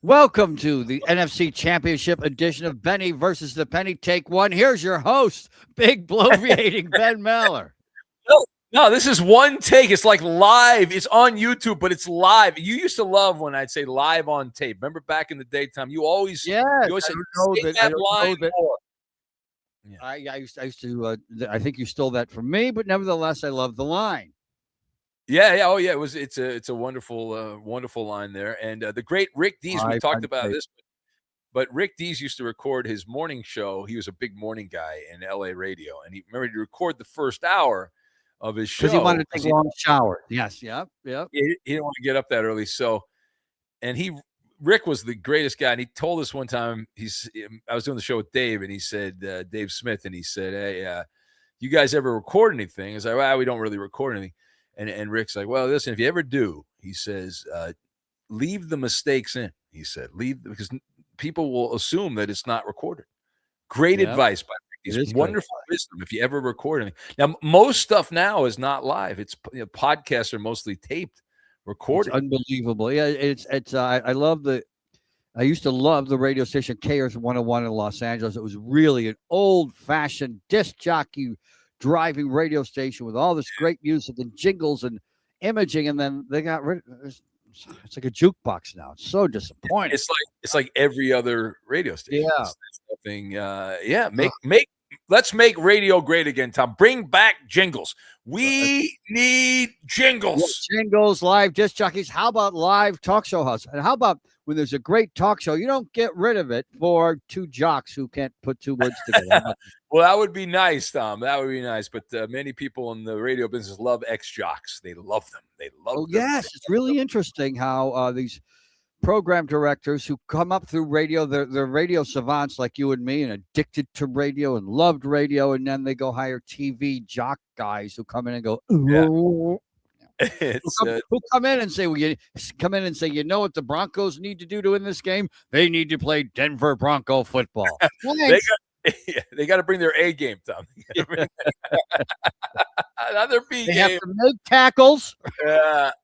Welcome to the NFC Championship edition of Benny versus the Penny. Take one. Here's your host, big bloviating Ben Maller. No, no, this is one take. It's like live. It's on YouTube, but it's live. You used to love when I'd say live on tape. Remember back in the daytime? Yes, you always I said, don't know say that. I that don't line know that. more. Yeah. I used to. I think you stole that from me, but nevertheless, I love the line. Yeah. Oh, yeah. It's a wonderful, wonderful line there. And the great Rick Dees, we talked about this, but Rick Dees used to record his morning show. He was a big morning guy in LA radio, and he'd record the first hour of his show Because he wanted to take long showers. Yes. Yep. he didn't want to get up that early. So, and Rick was the greatest guy. And he told us one time, I was doing the show with Dave, and he said, Dave Smith, and he said, hey, you guys ever record anything? I was like, well, we don't really record anything. And Rick's like, well, listen, if you ever do, he says, leave the mistakes in. He said, because people will assume that it's not recorded. Great advice by Rick. These wonderful wisdom if you ever record anything. Now, most stuff now is not live. It's podcasts are mostly taped, recorded. It's unbelievable. Yeah, I love I used to love the radio station KRS 101 in Los Angeles. It was really an old-fashioned disc jockey driving radio station with all this great music and jingles and imaging, and then they got rid of it. It's like a jukebox now. It's so disappointing. It's like every other radio station. Yeah. It's nothing. Let's make radio great again, Tom. Bring back jingles. We need jingles. Yeah, jingles, live disc jockeys. How about live talk show hosts? And how about when there's a great talk show, you don't get rid of it for two jocks who can't put two words together. Well, that would be nice, Tom. That would be nice. But many people in the radio business love ex-jocks. They love them. They love them. Yes, it's really interesting how these program directors who come up through radio, they're radio savants like you and me and addicted to radio and loved radio, and then they go hire TV jock guys who come in and go, ooh. Yeah. Who come in and say, you know what the Broncos need to do to win this game? They need to play Denver Bronco football. They got to bring their A game, Tom. Another B game. They have to make tackles.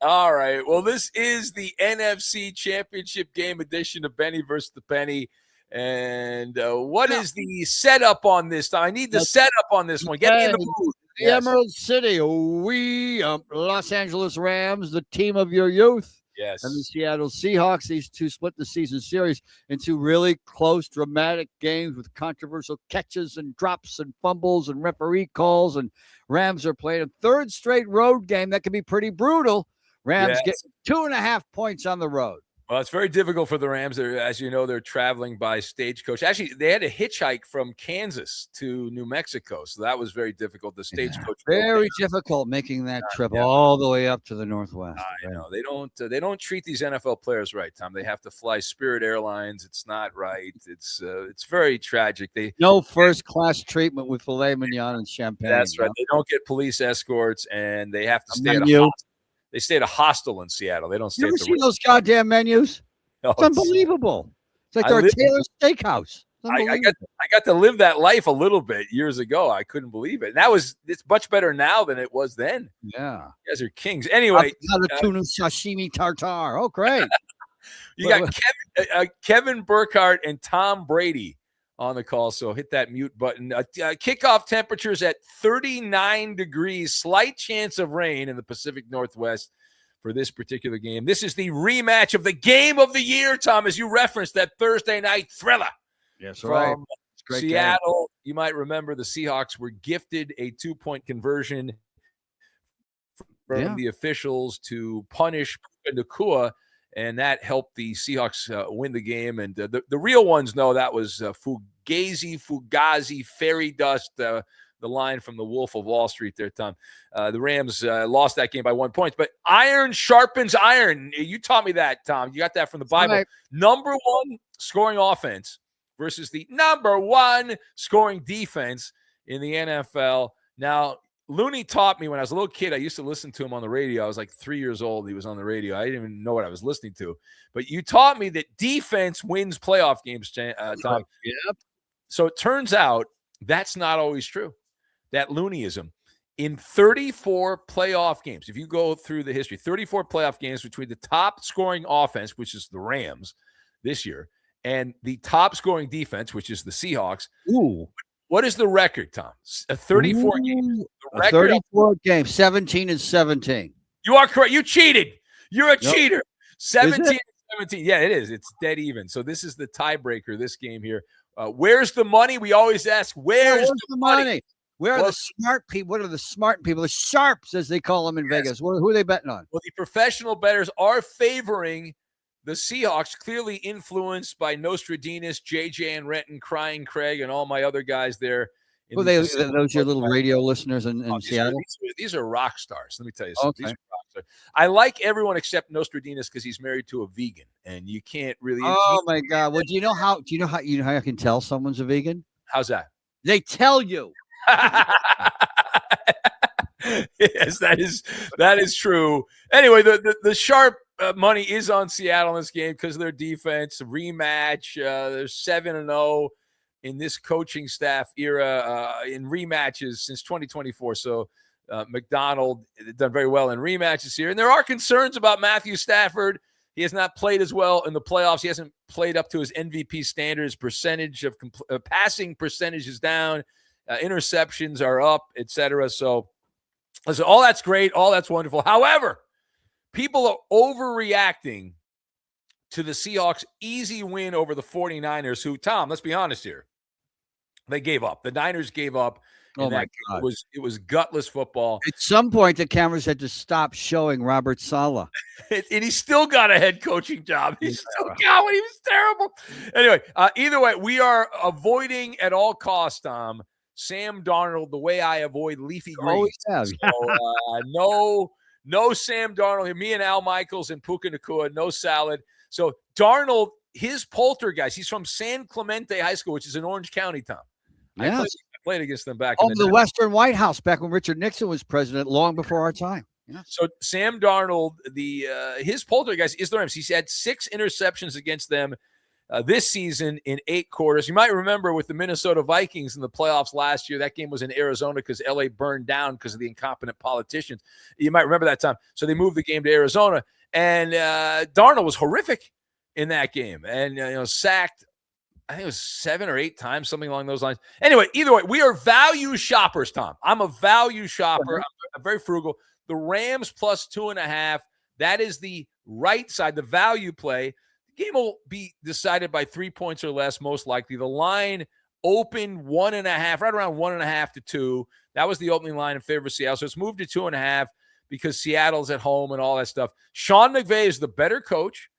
All right. Well, this is the NFC Championship Game edition of Benny versus the Penny. And what is the setup on this, Tom? I need the setup on this one. Get me in the mood. The Emerald City, Los Angeles Rams, the team of your youth. Yes. And the Seattle Seahawks. These two split the season series into really close, dramatic games with controversial catches and drops and fumbles and referee calls. And Rams are playing a third straight road game that can be pretty brutal. Rams get 2.5 points on the road. Well, it's very difficult for the Rams. As you know, they're traveling by stagecoach. Actually, they had to hitchhike from Kansas to New Mexico, so that was very difficult. The stagecoach very difficult making that trip all the way up to the Northwest. I know they don't treat these NFL players right, Tom. They have to fly Spirit Airlines. It's not right. It's very tragic. No first class treatment with filet mignon and champagne. That's right. They don't get police escorts, and they have to stay at a hostel. They stay at a hostel in Seattle. They don't stay. You ever see those goddamn menus? It's unbelievable. It's like they're a Taylor's Steakhouse. I got to live that life a little bit years ago. I couldn't believe it. And it's much better now than it was then. Yeah, you guys are kings. Anyway, tuna sashimi tartare. Oh, great! You got Kevin Burkhardt and Tom Brady on the call, so hit that mute button. Kickoff temperatures at 39 degrees, slight chance of rain in the Pacific Northwest for this particular game. This is the rematch of the game of the year, Tom, as you referenced, that Thursday night thriller. Yes, from Seattle. Game. You might remember the Seahawks were gifted a 2-point conversion from the officials to punish Nakua, and that helped the Seahawks win the game. And the real ones know that was Fugazi, fairy dust, the line from the Wolf of Wall Street there, Tom. The Rams lost that game by 1 point. But iron sharpens iron. You taught me that, Tom. You got that from the Bible. Right. Number one scoring offense versus the number one scoring defense in the NFL. Now, Looney taught me when I was a little kid. I used to listen to him on the radio. I was like 3 years old. He was on the radio. I didn't even know what I was listening to. But you taught me that defense wins playoff games, Tom. Yep. So it turns out that's not always true. That Looneyism. In 34 playoff games, if you go through the history, 34 playoff games between the top scoring offense, which is the Rams, this year. And the top scoring defense, which is the Seahawks. Ooh. What is the record, Tom? 34 games. The record 34 games, 17-17. You are correct. You cheated. You're a cheater. 17-17. Yeah, it is. It's dead even. So this is the tiebreaker, this game here. Where's the money? We always ask, where's the money? Where are the smart people? What are the smart people? The sharps, as they call them in Vegas. Who are they betting on? Well, the professional bettors are favoring the Seahawks, clearly influenced by Nostradamus, JJ and Renton, Crying Craig, and all my other guys there. Well, those your little radio listeners in Seattle? These are rock stars. Let me tell you something. Okay. These are rock stars. I like everyone except Nostradamus because he's married to a vegan, and you can't really. Oh my God! Well, do you know how I can tell someone's a vegan? How's that? They tell you. Yes, that is true. Anyway, the sharp money is on Seattle in this game because of their defense. Rematch. They're 7-0 in this coaching staff era in rematches since 2024. So McDonald done very well in rematches here. And there are concerns about Matthew Stafford. He has not played as well in the playoffs. He hasn't played up to his MVP standards. Percentage of passing percentage is down. Interceptions are up, etc. So listen, all that's great. All that's wonderful. However, people are overreacting to the Seahawks' easy win over the 49ers, who, Tom, let's be honest here, they gave up. The Niners gave up. Oh, my God. It was gutless football. At some point, the cameras had to stop showing Robert Saleh. And he still got a head coaching job. He still got one. He was terrible. Anyway, either way, we are avoiding at all costs, Tom, Sam Darnold the way I avoid leafy greens. So, no Sam Darnold here. Me and Al Michaels and Puka Nacua, no salad. So Darnold, his poltergeist, he's from San Clemente High School, which is in Orange County, Tom. Yes. I played against them back in the Western White House back when Richard Nixon was president, long before our time. Yeah. So Sam Darnold, his poltergeist is the Rams. He's had 6 interceptions against them this season in 8 quarters. You might remember with the Minnesota Vikings in the playoffs last year, that game was in Arizona because LA burned down because of the incompetent politicians. You might remember that time. So they moved the game to Arizona, and Darnold was horrific in that game, and sacked, I think it was 7 or 8 times, something along those lines. Anyway, either way, we are value shoppers, Tom. I'm a value shopper. I'm very frugal. The Rams plus 2.5. That is the right side, the value play. The game will be decided by 3 points or less, most likely. The line opened 1.5, right around 1.5 to 2. That was the opening line in favor of Seattle. So it's moved to 2.5 because Seattle's at home and all that stuff. Sean McVay is the better coach.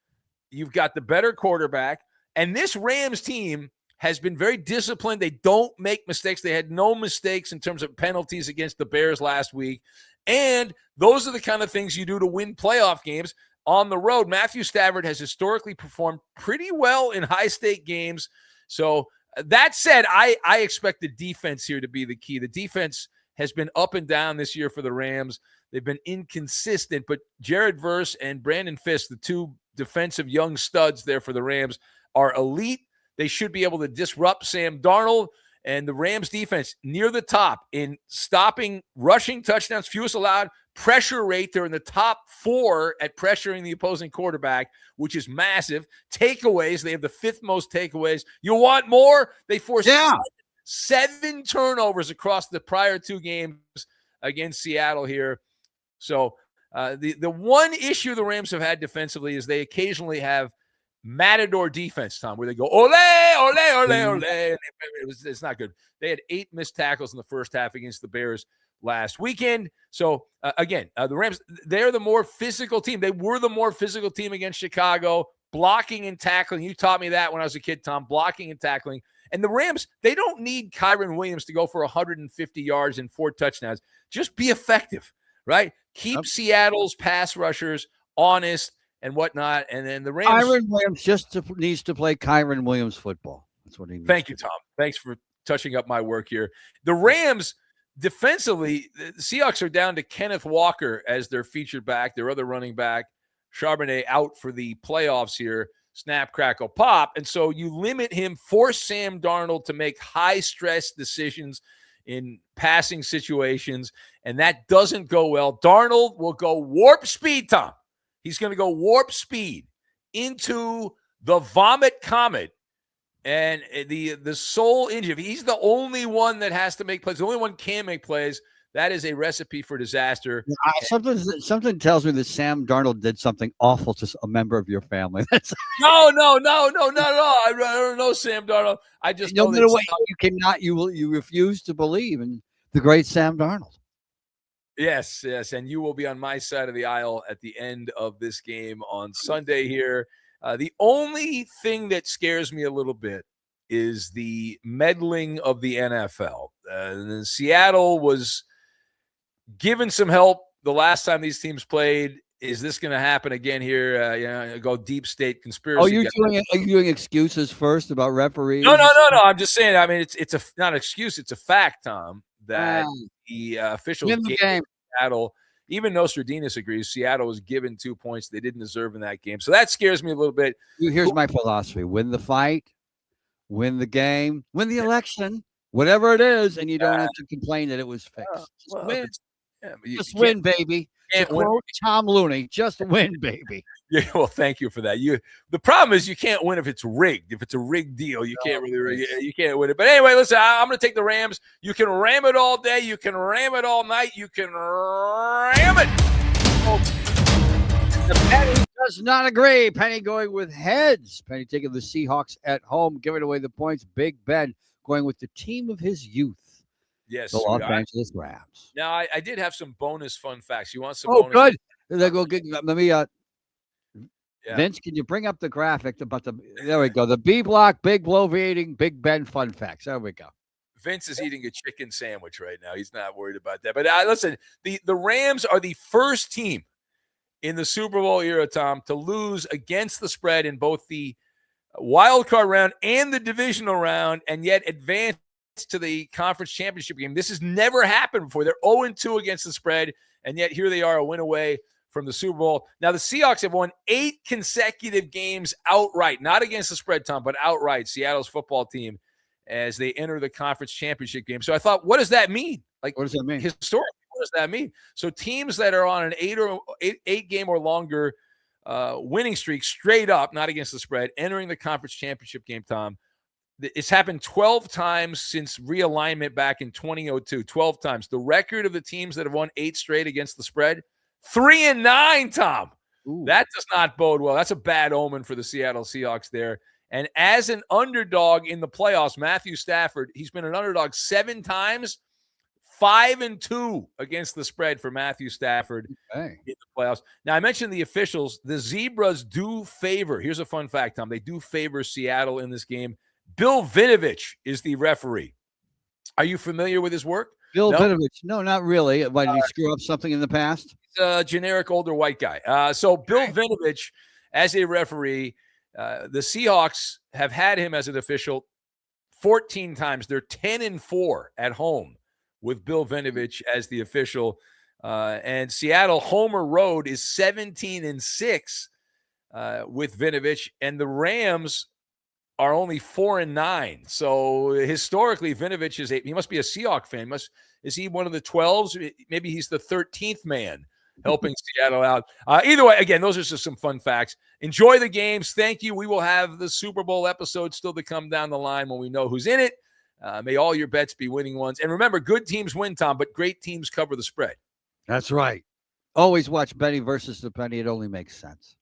You've got the better quarterback. And this Rams team has been very disciplined. They don't make mistakes. They had no mistakes in terms of penalties against the Bears last week. And those are the kind of things you do to win playoff games on the road. Matthew Stafford has historically performed pretty well in high-stake games. So that said, I expect the defense here to be the key. The defense has been up and down this year for the Rams. They've been inconsistent, but Jared Verse and Brandon Fisk, the 2 defensive young studs there for the Rams, are elite. They should be able to disrupt Sam Darnold, and the Rams defense near the top in stopping rushing touchdowns, fewest allowed, pressure rate. They're in the top 4 at pressuring the opposing quarterback, which is massive. Takeaways, they have the 5th most takeaways. You want more? They forced 7 turnovers across the prior 2 games against Seattle here. So the one issue the Rams have had defensively is they occasionally have matador defense, Tom, where they go, ole, ole, ole, ole. It's not good. They had 8 missed tackles in the first half against the Bears last weekend. So, again, the Rams, they're the more physical team. They were the more physical team against Chicago, blocking and tackling. You taught me that when I was a kid, Tom, blocking and tackling. And the Rams, they don't need Kyron Williams to go for 150 yards and 4 touchdowns. Just be effective, right? Keep Seattle's pass rushers honest and whatnot, and then the Rams. Kyron Williams just needs to play Kyron Williams football. That's what he needs. Thank you, Tom. Thanks for touching up my work here. The Rams, defensively, the Seahawks are down to Kenneth Walker as their featured back, their other running back. Charbonnet out for the playoffs here. Snap, crackle, pop. And so you limit him, force Sam Darnold to make high-stress decisions in passing situations, and that doesn't go well. Darnold will go warp speed, Tom. He's going to go warp speed into the Vomit Comet. And the sole injury, he's the only one that has to make plays. The only one can make plays. That is a recipe for disaster. Something tells me that Sam Darnold did something awful to a member of your family. That's No, not at all. I don't know Sam Darnold. I just no know matter what that you refuse to believe in the great Sam Darnold. Yes, and you will be on my side of the aisle at the end of this game on Sunday here. The only thing that scares me a little bit is the meddling of the NFL. Seattle was given some help the last time these teams played. Is this going to happen again here? Go deep state conspiracy. Are you doing excuses first about referees? No. I'm just saying. I mean, it's not an excuse. It's a fact, Tom, that the officials in the game. Seattle. Even Nostradamus agrees Seattle was given 2 points they didn't deserve in that game. So that scares me a little bit. Here's my philosophy. Win the fight, win the game, win the election, whatever it is, and you don't have to complain that it was fixed. Just win. Just win, baby. To quote Tomm Looney, just win, baby. Yeah, well, thank you for that. The problem is you can't win if it's rigged. If it's a rigged deal, you can't you can't win it. But anyway, listen, I'm going to take the Rams. You can ram it all day. You can ram it all night. You can ram it. The Penny does not agree. Penny going with heads. Penny taking the Seahawks at home, giving away the points. Big Ben going with the team of his youth. Yes, the Los Angeles Rams. Now, I did have some bonus fun facts. You want some? Oh, good. Let me. Vince, can you bring up the graphic about the? There we go. The B block, big bloviating, Big Ben fun facts. There we go. Vince is eating a chicken sandwich right now. He's not worried about that. But listen, the Rams are the first team in the Super Bowl era, Tom, to lose against the spread in both the wild card round and the divisional round, and yet advance to the conference championship game. This has never happened before. They're 0-2 against the spread, and yet here they are, a win away from the Super Bowl. Now, the Seahawks have won 8 consecutive games outright, not against the spread, Tom, but outright, Seattle's football team, as they enter the conference championship game. So I thought, what does that mean? What does that mean? Historically, what does that mean? So teams that are on an 8 game or longer winning streak straight up, not against the spread, entering the conference championship game, Tom, it's happened 12 times since realignment back in 2002. 12 times. The record of the teams that have won 8 straight against the spread, 3-9, Tom. Ooh. That does not bode well. That's a bad omen for the Seattle Seahawks there. And as an underdog in the playoffs, Matthew Stafford, he's been an underdog 7 times, 5-2 against the spread for Matthew Stafford in the playoffs. Now, I mentioned the officials. The Zebras do favor. Here's a fun fact, Tom. They do favor Seattle in this game. Bill Vinovich is the referee. Are you familiar with his work? Bill Vinovich? No, not really. Why, did he screw up something in the past? He's a generic older white guy. So Bill Vinovich, as a referee, the Seahawks have had him as an official 14 times. They're 10-4 at home with Bill Vinovich as the official. And Seattle Homer Road is 17-6 with Vinovich. And the Rams are only 4-9. So historically, Vinovich he must be a Seahawk fan. Is he one of the 12s? Maybe he's the 13th man helping Seattle out. Either way, again, those are just some fun facts. Enjoy the games. Thank you. We will have the Super Bowl episode still to come down the line when we know who's in it. May all your bets be winning ones. And remember, good teams win, Tom, but great teams cover the spread. That's right. Always watch Benny versus the Penny. It only makes sense.